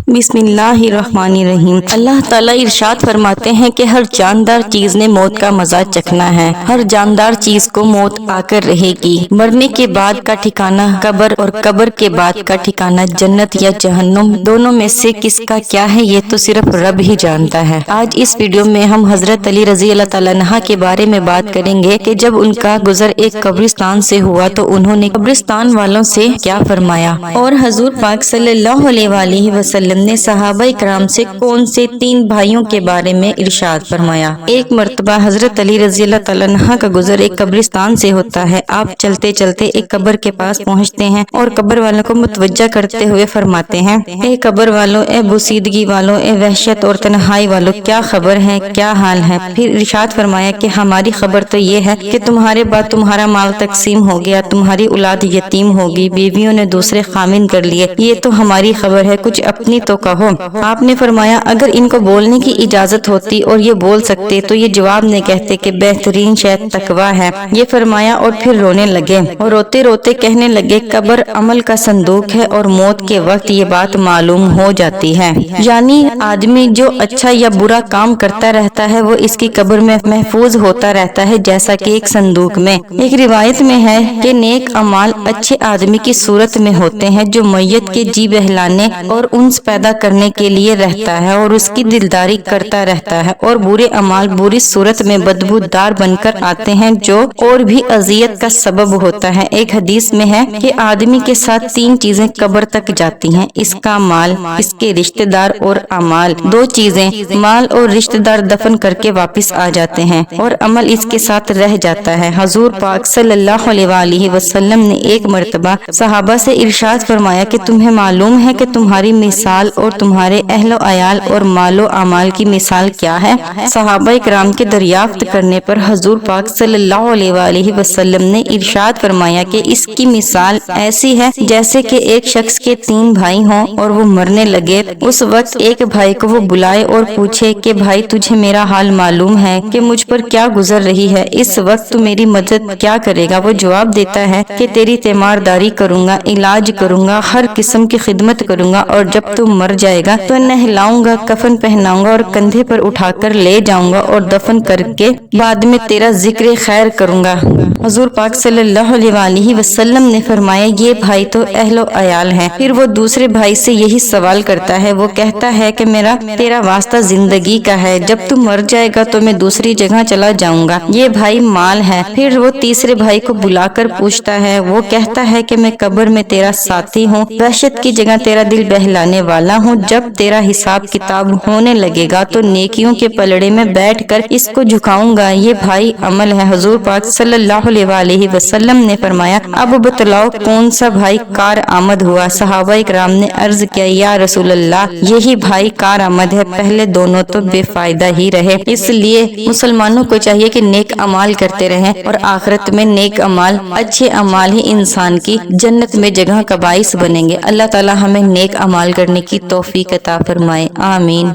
بسم اللہ الرحمن الرحیم۔ اللہ تعالیٰ ارشاد فرماتے ہیں کہ ہر جاندار چیز نے موت کا مزہ چکھنا ہے۔ ہر جاندار چیز کو موت آ کر رہے گی۔ مرنے کے بعد کا ٹھکانہ قبر اور قبر کے بعد کا ٹھکانہ جنت یا جہنم، دونوں میں سے کس کا کیا ہے یہ تو صرف رب ہی جانتا ہے۔ آج اس ویڈیو میں ہم حضرت علی رضی اللہ تعالیٰ عنہ کے بارے میں بات کریں گے کہ جب ان کا گزر ایک قبرستان سے ہوا تو انہوں نے قبرستان والوں سے کیا فرمایا، اور حضور پاک صلی اللہ علیہ وآلہ وسلم نے صحابہ کرام سے کون سے 3 بھائیوں کے بارے میں ارشاد فرمایا۔ ایک مرتبہ حضرت علی رضی اللہ تعالیٰ عنہ کا گزر ایک قبرستان سے ہوتا ہے۔ آپ چلتے چلتے ایک قبر کے پاس پہنچتے ہیں اور قبر والوں کو متوجہ کرتے ہوئے فرماتے ہیں، اے قبر والوں، اے بوسیدگی والوں، اے وحشت اور تنہائی والوں، کیا خبر ہے، کیا حال ہے؟ پھر ارشاد فرمایا کہ ہماری خبر تو یہ ہے کہ تمہارے بعد تمہارا مال تقسیم ہو گیا، تمہاری اولاد یتیم ہوگی، بیویوں نے دوسرے خامن کر لیے، یہ تو ہماری خبر ہے، کچھ اپنی تو کہو۔ آپ نے فرمایا اگر ان کو بولنے کی اجازت ہوتی اور یہ بول سکتے تو یہ جواب نہیں کہتے کہ بہترین شے تقویٰ ہے۔ یہ فرمایا اور پھر رونے لگے اور روتے روتے کہنے لگے، قبر عمل کا صندوق ہے اور موت کے وقت یہ بات معلوم ہو جاتی ہے۔ یعنی آدمی جو اچھا یا برا کام کرتا رہتا ہے وہ اس کی قبر میں محفوظ ہوتا رہتا ہے جیسا کہ ایک صندوق میں۔ ایک روایت میں ہے کہ نیک اعمال اچھے آدمی کی صورت میں ہوتے ہیں جو میت کے جی بہلانے اور انس پیدا کرنے کے لیے رہتا ہے اور اس کی دلداری کرتا رہتا ہے، اور برے اعمال بری صورت میں بدبودار بن کر آتے ہیں جو اور بھی اذیت کا سبب ہوتا ہے۔ ایک حدیث میں ہے کہ آدمی کے ساتھ 3 چیزیں قبر تک جاتی ہیں، اس کا مال، اس کے رشتہ دار اور اعمال۔ 2 چیزیں مال اور رشتہ دار دفن کر کے واپس آ جاتے ہیں اور عمل اس کے ساتھ رہ جاتا ہے۔ حضور پاک صلی اللہ علیہ وآلہ وسلم نے ایک مرتبہ صحابہ سے ارشاد فرمایا کہ تمہیں معلوم ہے کہ تمہاری مثال اور تمہارے اہل و عیال اور مال و اعمال کی مثال کیا ہے؟ صحابہ کرام کے دریافت کرنے پر حضور پاک صلی اللہ علیہ وآلہ وسلم نے ارشاد فرمایا کہ اس کی مثال ایسی ہے جیسے کہ ایک شخص کے 3 بھائی ہوں اور وہ مرنے لگے، اس وقت ایک بھائی کو وہ بلائے اور پوچھے کہ بھائی تجھے میرا حال معلوم ہے کہ مجھ پر کیا گزر رہی ہے، اس وقت تو میری مدد کیا کرے گا؟ وہ جواب دیتا ہے کہ تیری تیمارداری کروں گا، علاج کروں گا، ہر قسم کی خدمت کروں گا، اور جب تو مر جائے گا تو نہلاؤں گا، کفن پہناؤں گا اور کندھے پر اٹھا کر لے جاؤں گا اور دفن کر کے بعد میں تیرا ذکر خیر کروں گا۔ حضور پاک صلی اللہ علیہ وآلہ وسلم نے فرمایا یہ بھائی تو اہل و عیال ہیں۔ پھر وہ دوسرے بھائی سے یہی سوال کرتا ہے، وہ کہتا ہے کہ میرا تیرا واسطہ زندگی کا ہے، جب تو مر جائے گا تو میں دوسری جگہ چلا جاؤں گا، یہ بھائی مال ہے۔ پھر وہ تیسرے بھائی کو بلا کر پوچھتا ہے، وہ کہتا ہے کہ میں قبر میں تیرا ساتھی ہوں، وحشت کی جگہ تیرا دل بہلانے والا ہوں، جب تیرا حساب کتاب ہونے لگے گا تو نیکیوں کے پلڑے میں بیٹھ کر اس کو جھکاؤں گا، یہ بھائی عمل ہے۔ حضور پاک صلی اللہ علیہ وآلہ وسلم نے فرمایا اب بتلاؤ کون سا بھائی کار آمد ہوا؟ صحابہ کرام نے عرض کیا یا رسول اللہ یہی بھائی کار آمد ہے، پہلے دونوں تو بے فائدہ ہی رہے۔ اس لیے مسلمانوں کو چاہیے کہ نیک اعمال کرتے رہیں اور آخرت میں نیک اعمال، اچھے اعمال ہی انسان کی جنت میں جگہ کا باعث بنیں گے۔ اللہ تعالی ہمیں نیک اعمال کرنے کی توفیق عطا فرمائے، آمین۔